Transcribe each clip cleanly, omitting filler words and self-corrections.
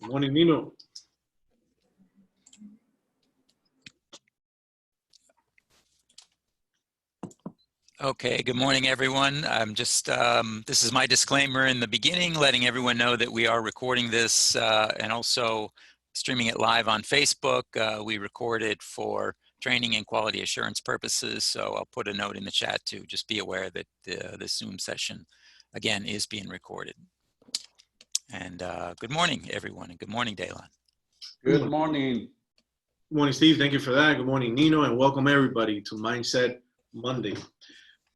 Good morning, Nino. Okay, good morning, everyone. I'm just, this is my disclaimer in the beginning, letting everyone know that we are recording this and also streaming it live on Facebook. We record it for training and quality assurance purposes, so I'll put a note in the chat to just be aware that the Zoom session, again, is being recorded. And good morning, everyone, and good morning, Daylon. Good morning. Good morning, Steve. Thank you for that. Good morning, Nino, and welcome everybody to Mindset Monday.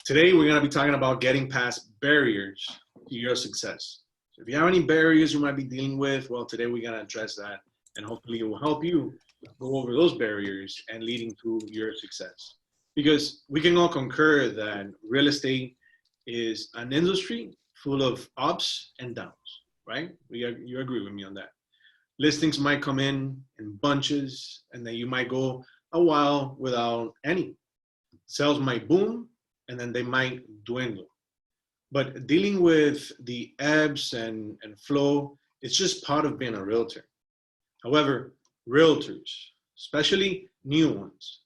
Today, we're going to be talking about getting past barriers to your success. So if you have any barriers you might be dealing with, well, today we're going to address that, and hopefully it will help you go over those barriers and leading to your success. Because we can all concur that real estate is an industry full of ups and downs, right? You agree with me on that. Listings might come in bunches, and then you might go a while without any. Sales might boom, and then they might dwindle. But dealing with the ebbs and flow, it's just part of being a realtor. However, realtors, especially new ones,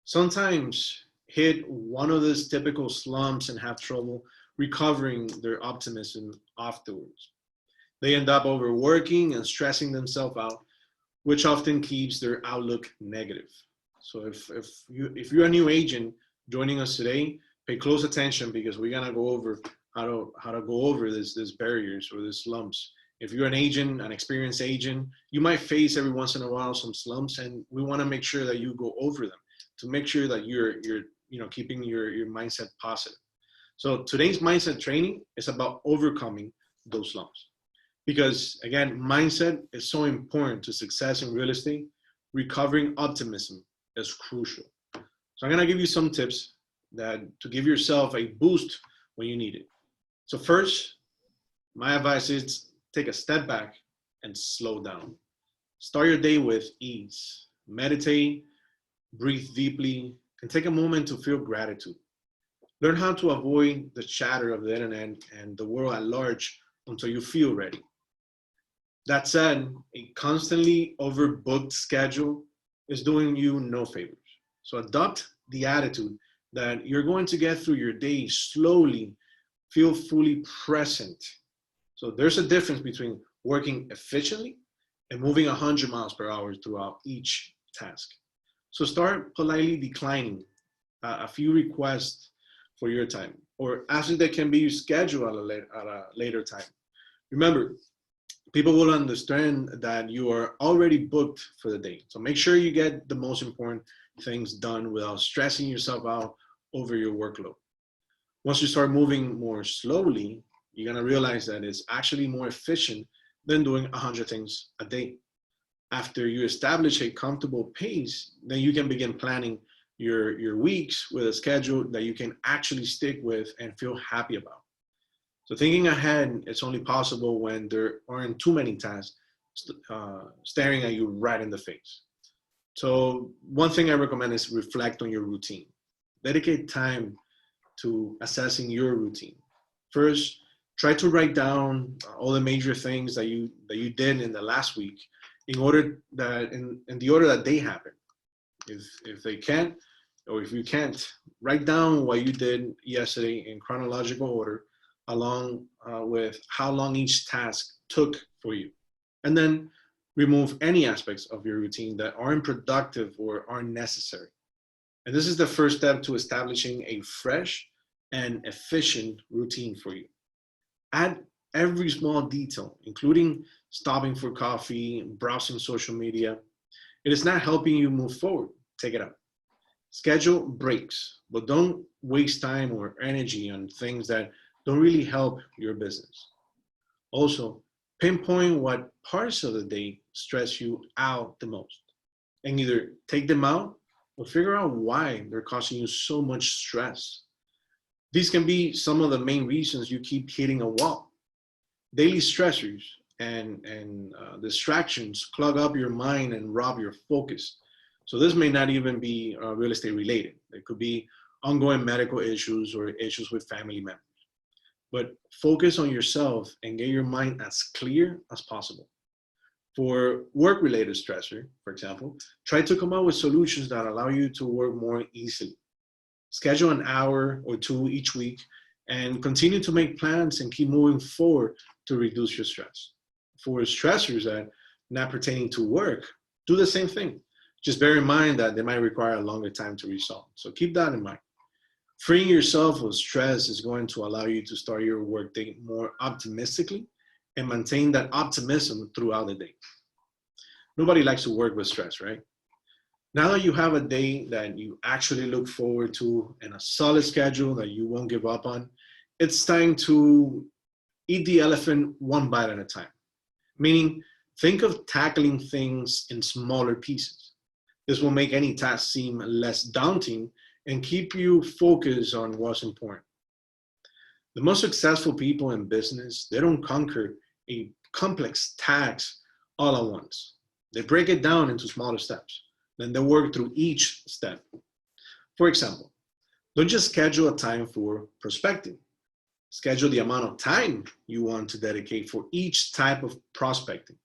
sometimes hit one of those typical slumps and have trouble recovering their optimism afterwards. They end up overworking and stressing themselves out, which often keeps their outlook negative. So if you're a new agent joining us today, pay close attention because we're gonna go over how to go over this barriers or these slumps. If you're an agent, an experienced agent, you might face every once in a while some slumps, and we want to make sure that you go over them to make sure that you're keeping your mindset positive. So today's mindset training is about overcoming those slumps, because again, mindset is so important to success in real estate. Recovering optimism is crucial. So I'm gonna give you some tips that to give yourself a boost when you need it. So first, my advice is take a step back and slow down. Start your day with ease. Meditate, breathe deeply, and take a moment to feel gratitude. Learn how to avoid the chatter of the internet and the world at large until you feel ready. That said, a constantly overbooked schedule is doing you no favors. So adopt the attitude that you're going to get through your day slowly, feel fully present. So there's a difference between working efficiently and moving 100 miles per hour throughout each task. So start politely declining a few requests for your time, or asking that can be scheduled at a later time. Remember, people will understand that you are already booked for the day. So make sure you get the most important things done without stressing yourself out over your workload. Once you start moving more slowly, you're gonna realize that it's actually more efficient than doing 100 things a day. After you establish a comfortable pace, then you can begin planning your weeks with a schedule that you can actually stick with and feel happy about. So thinking ahead, it's only possible when there aren't too many tasks staring at you right in the face. So one thing I recommend is reflect on your routine. Dedicate time to assessing your routine. First, try to write down all the major things that you did in the last week in order that in the order that they happen. If they can't, or if you can't, write down what you did yesterday in chronological order, along with how long each task took for you. And then remove any aspects of your routine that aren't productive or aren't necessary. And this is the first step to establishing a fresh and efficient routine for you. Add every small detail, including stopping for coffee, browsing social media. It is not helping you move forward. Take it out. Schedule breaks, but don't waste time or energy on things that don't really help your business. Also, pinpoint what parts of the day stress you out the most, and either take them out or figure out why they're causing you so much stress. These can be some of the main reasons you keep hitting a wall. Daily stressors and distractions clog up your mind and rob your focus. So this may not even be real estate related. It could be ongoing medical issues or issues with family members. But focus on yourself and get your mind as clear as possible. For work-related stressor, for example, try to come up with solutions that allow you to work more easily. Schedule an hour or two each week and continue to make plans and keep moving forward to reduce your stress. For stressors that not pertaining to work, do the same thing. Just bear in mind that they might require a longer time to resolve. So keep that in mind. Freeing yourself of stress is going to allow you to start your workday more optimistically and maintain that optimism throughout the day. Nobody likes to work with stress, right? Now that you have a day that you actually look forward to and a solid schedule that you won't give up on, it's time to eat the elephant one bite at a time. Meaning, think of tackling things in smaller pieces. This will make any task seem less daunting and keep you focused on what's important. The most successful people in business, they don't conquer a complex task all at once. They break it down into smaller steps. Then they work through each step. For example, don't just schedule a time for prospecting. Schedule the amount of time you want to dedicate for each type of prospecting,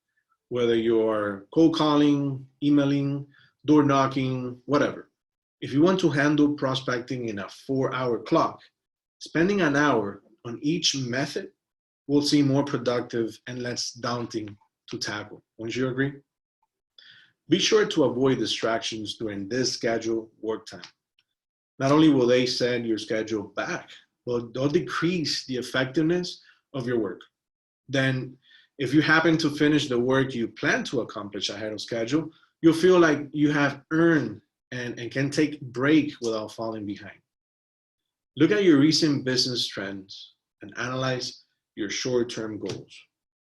whether you're cold calling, emailing, door knocking, whatever. If you want to handle prospecting in a 4-hour clock, spending an hour on each method will seem more productive and less daunting to tackle. Wouldn't you agree? Be sure to avoid distractions during this scheduled work time. Not only will they set your schedule back, but they'll decrease the effectiveness of your work. Then, if you happen to finish the work you plan to accomplish ahead of schedule, you'll feel like you have earned and can take a break without falling behind. Look at your recent business trends and analyze your short-term goals.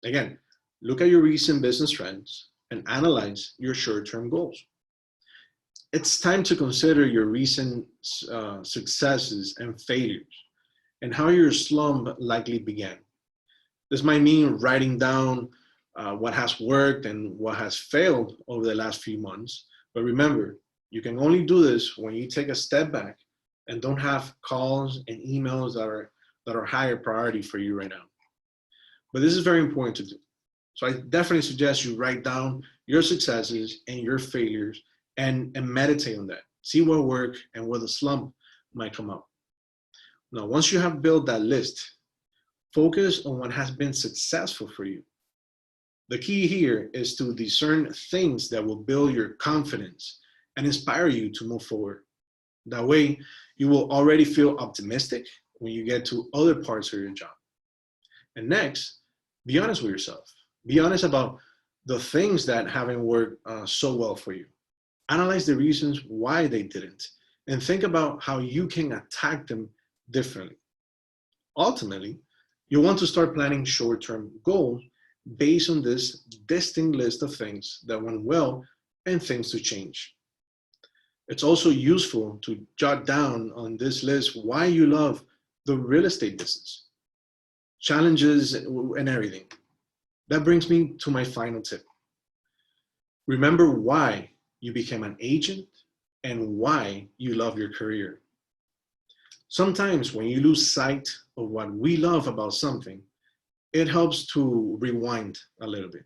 Again, look at your recent business trends and analyze your short-term goals. It's time to consider your recent successes and failures and how your slump likely began. This might mean writing down what has worked and what has failed over the last few months. But remember, you can only do this when you take a step back and don't have calls and emails that are higher priority for you right now. But this is very important to do. So I definitely suggest you write down your successes and your failures and meditate on that. See what worked and where the slump might come up. Now, once you have built that list, focus on what has been successful for you. The key here is to discern things that will build your confidence and inspire you to move forward. That way, you will already feel optimistic when you get to other parts of your job. And next, be honest with yourself. Be honest about the things that haven't worked so well for you. Analyze the reasons why they didn't, and think about how you can attack them differently. Ultimately, you want to start planning short-term goals based on this distinct list of things that went well and things to change. It's also useful to jot down on this list why you love the real estate business, challenges and everything. That brings me to my final tip. Remember why you became an agent and why you love your career. Sometimes when you lose sight of what we love about something, it helps to rewind a little bit.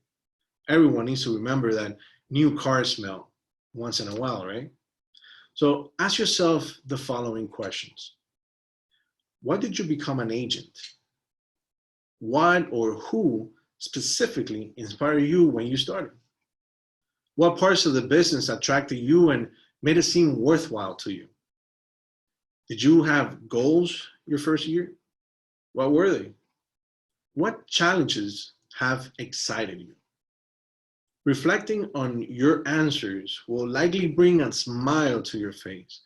Everyone needs to remember that new car smell once in a while, right? So ask yourself the following questions. Why did you become an agent? What or who specifically inspired you when you started? What parts of the business attracted you and made it seem worthwhile to you? Did you have goals your first year? What were they? What challenges have excited you? Reflecting on your answers will likely bring a smile to your face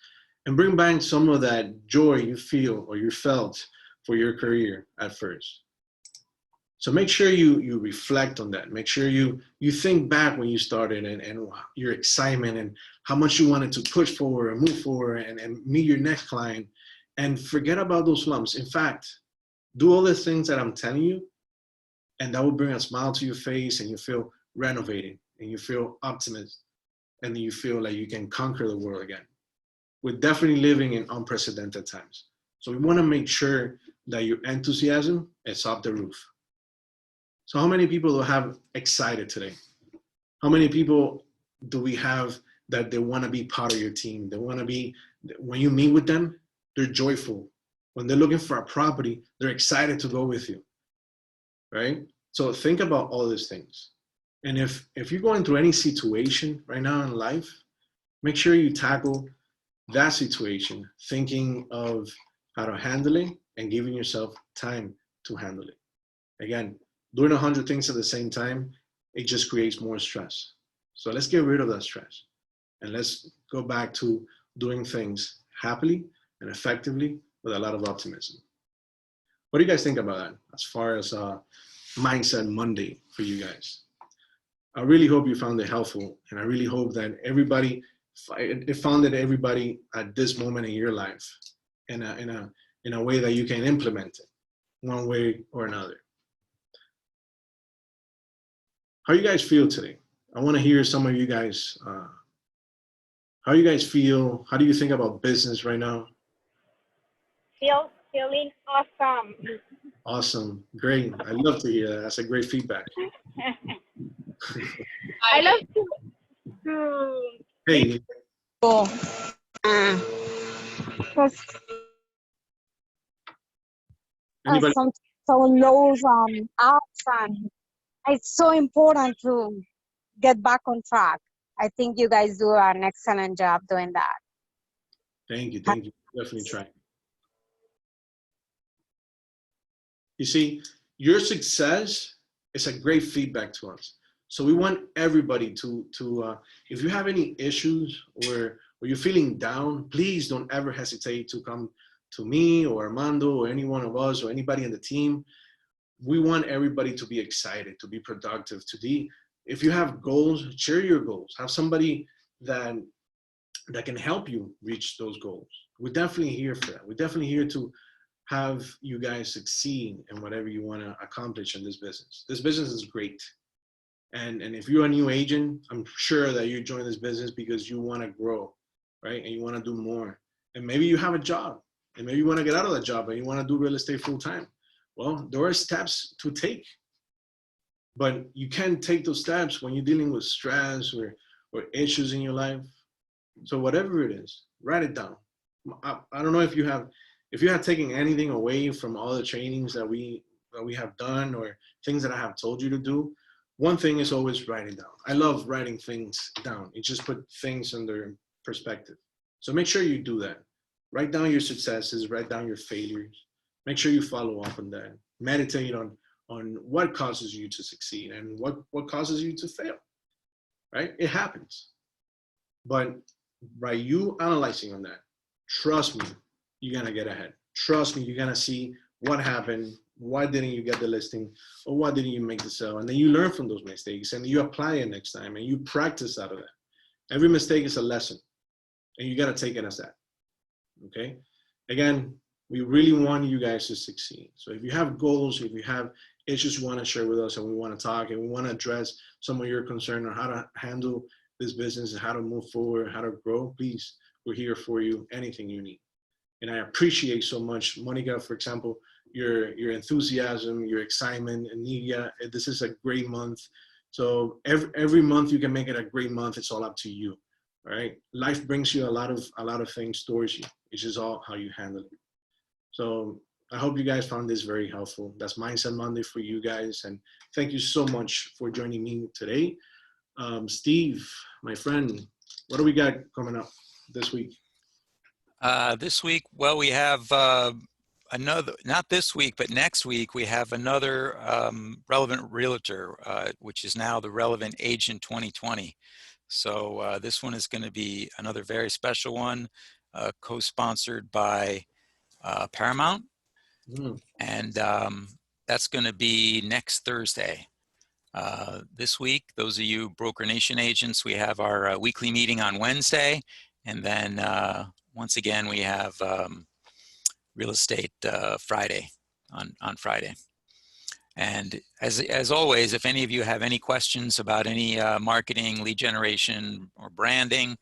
and bring back some of that joy you feel or you felt for your career at first. So make sure you reflect on that. Make sure you think back when you started and your excitement and how much you wanted to push forward and move forward and meet your next client, and forget about those lumps. In fact, do all the things that I'm telling you, and that will bring a smile to your face and you feel renovated and you feel optimistic and you feel like you can conquer the world again. We're definitely living in unprecedented times. So we want to make sure that your enthusiasm is up the roof. So how many people do I have excited today? How many people do we have that they want to be part of your team? They want to be, when you meet with them, they're joyful. When they're looking for a property, they're excited to go with you, right? So think about all these things. And if you're going through any situation right now in life, make sure you tackle that situation thinking of how to handle it and giving yourself time to handle it. Again, doing 100 things at the same time, it just creates more stress. So let's get rid of that stress and let's go back to doing things happily and effectively with a lot of optimism. What do you guys think about that as far as Mindset Monday for you guys? I really hope you found it helpful, and I really hope that it founded everybody at this moment in your life in a way that you can implement it one way or another. How you guys feel today? I want to hear some of you guys. How you guys feel? How do you think about business right now? Feeling awesome. Awesome, great. I love to hear that. That's a great feedback. I love to Hey, anybody? someone knows apps, and it's so important to get back on track. I think you guys do an excellent job doing that. Thank you. Definitely trying. You see, your success is a great feedback to us. So we want everybody to if you have any issues or you're feeling down, please don't ever hesitate to come to me or Armando or any one of us or anybody in the team. We want everybody to be excited, to be productive, if you have goals, share your goals. Have somebody that can help you reach those goals. We're definitely here for that. We're definitely here to have you guys succeed in whatever you want to accomplish in this business. This business is great. And if you're a new agent, I'm sure that you join this business because you want to grow, right? And you want to do more. And maybe you have a job and maybe you want to get out of that job and you want to do real estate full time. Well, there are steps to take, but you can't take those steps when you're dealing with stress or issues in your life. So whatever it is, write it down. I don't know if you have taken anything away from all the trainings that we have done or things that I have told you to do. One thing is always writing down. I love writing things down. It just put things in their perspective. So make sure you do that. Write down your successes, write down your failures. Make sure you follow up on that. Meditate on what causes you to succeed and what causes you to fail, right? It happens. But by you analyzing on that, trust me, you're gonna get ahead. Trust me, you're gonna see what happened, why didn't you get the listing, or why didn't you make the sale? And then you learn from those mistakes and you apply it next time and you practice out of that. Every mistake is a lesson and you gotta take it as that, okay? Again, we really want you guys to succeed. So if you have goals, if you have issues you wanna share with us and we wanna talk and we wanna address some of your concern on how to handle this business and how to move forward, how to grow, please, we're here for you, anything you need. And I appreciate so much, Monica, for example, your enthusiasm, your excitement, and Nidia. This is a great month. So every month you can make it a great month. It's all up to you. All right. Life brings you a lot of things towards you. It's just all how you handle it. So I hope you guys found this very helpful. That's Mindset Monday for you guys. And thank you so much for joining me today. Steve, my friend, what do we got coming up this week? This week, well, we have another, not this week, but next week, we have another relevant realtor, which is now the Relevant Agent 2020. So this one is going to be another very special one, co-sponsored by Paramount. And that's going to be next Thursday. This week, those of you Broker Nation agents, we have our weekly meeting on Wednesday. And then once again, we have Real Estate Friday on Friday. And as always, if any of you have any questions about any marketing, lead generation, or branding,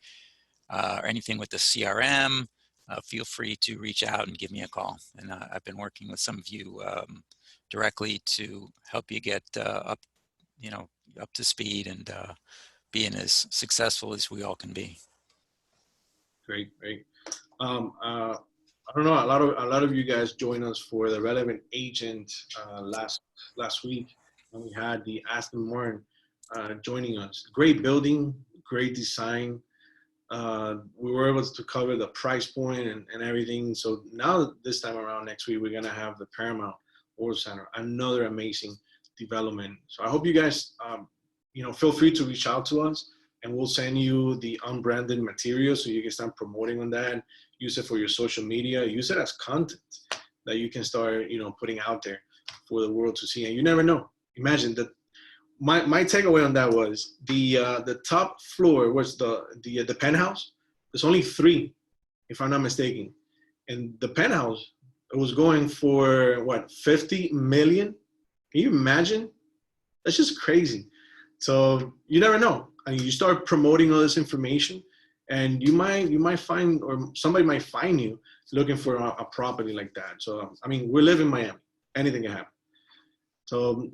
or anything with the CRM, feel free to reach out and give me a call. And I've been working with some of you directly to help you get up you know, up to speed and being as successful as we all can be. Great. I don't know. A lot of you guys joined us for the relevant agent last week when we had the Aston Martin joining us. Great building, great design. We were able to cover the price point and everything. So now this time around next week, we're gonna have the Paramount World Center, another amazing development. So I hope you guys, feel free to reach out to us, and we'll send you the unbranded material so you can start promoting on that. Use it for your social media. Use it as content that you can start, putting out there for the world to see. And you never know. Imagine that. My takeaway on that was the top floor was the penthouse. There's only 3, if I'm not mistaken, and the penthouse, it was going for what, 50 million? Can you imagine? That's just crazy. So you never know. I mean, you start promoting all this information, and you might find, or somebody might find you looking for a property like that. So I mean, we live in Miami. Anything can happen. So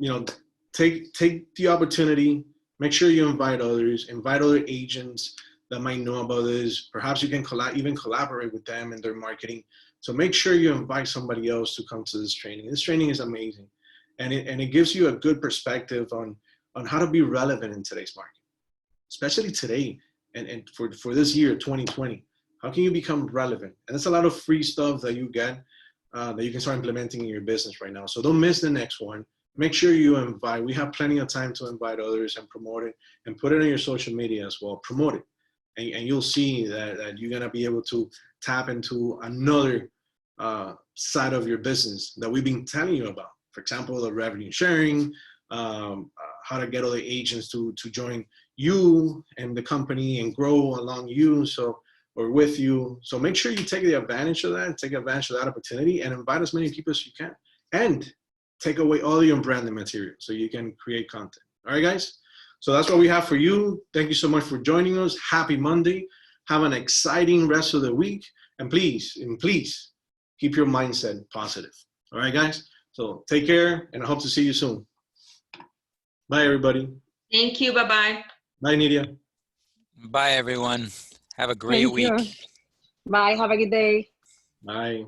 take the opportunity. Make sure you invite others. Invite other agents that might know about this. Perhaps you can even collaborate with them in their marketing. So make sure you invite somebody else to come to this training. This training is amazing, and it gives you a good perspective on how to be relevant in today's market, especially today and for this year 2020. How can you become relevant? And there's a lot of free stuff that you get that you can start implementing in your business right now. So don't miss the next one. Make sure you invite. We have plenty of time to invite others and promote it, and put it on your social media as well. Promote it, and you'll see that you're gonna be able to tap into another side of your business that we've been telling you about. For example, the revenue sharing, how to get other agents to join you and the company and grow along you, or with you. So make sure you take advantage of that, take advantage of that opportunity, and invite as many people as you can. And take away all your branding material so you can create content. All right, guys? So that's what we have for you. Thank you so much for joining us. Happy Monday. Have an exciting rest of the week. And please, keep your mindset positive. All right, guys? So take care, and I hope to see you soon. Bye, everybody. Thank you. Bye-bye. Bye, Nidia. Bye, everyone. Have a great Thank week. you. Bye. Have a good day. Bye.